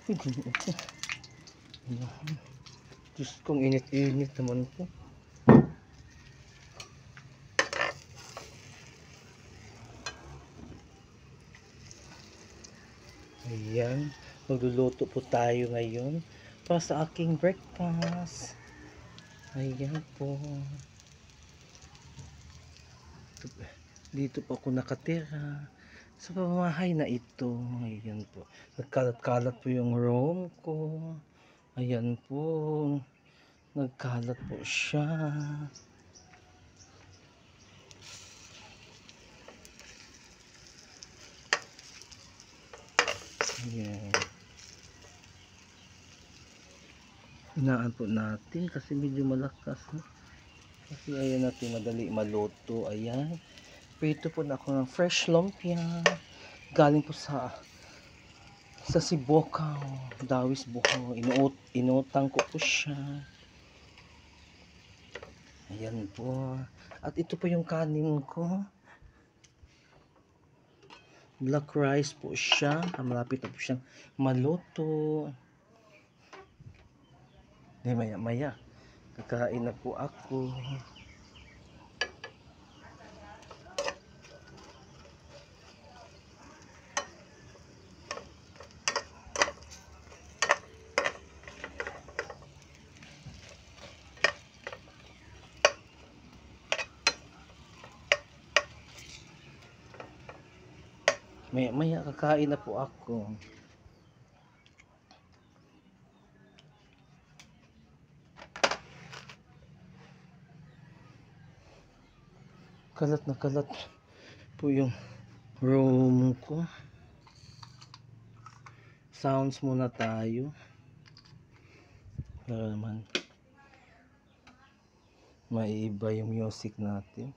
Ito. Diyos kong init-init naman po. Ayan. Magluluto po tayo ngayon para sa aking breakfast. Ayan po. Dito po ako nakatira sa pamamahay na ito. Ayan po. Nagkalat-kalat po yung room ko. Ayan po. Nagkalat po siya. Ayan. Inaan po natin kasi medyo malakas. Kasi ayan natin madali maluto. Ayan. Prito po na ako ng fresh lumpia. Galing po sa Sibukaw. Dawis Bukaw. Inutang ko po siya. Ayan po. At ito po yung kanin ko. Black rice po siya. Malapit na po siyang maluto. Maya-maya. Kakain na po ako. Maya-maya kakain na po ako. Kalat na kalat po yung room ko. Sounds muna tayo para naman maiiba yung music natin.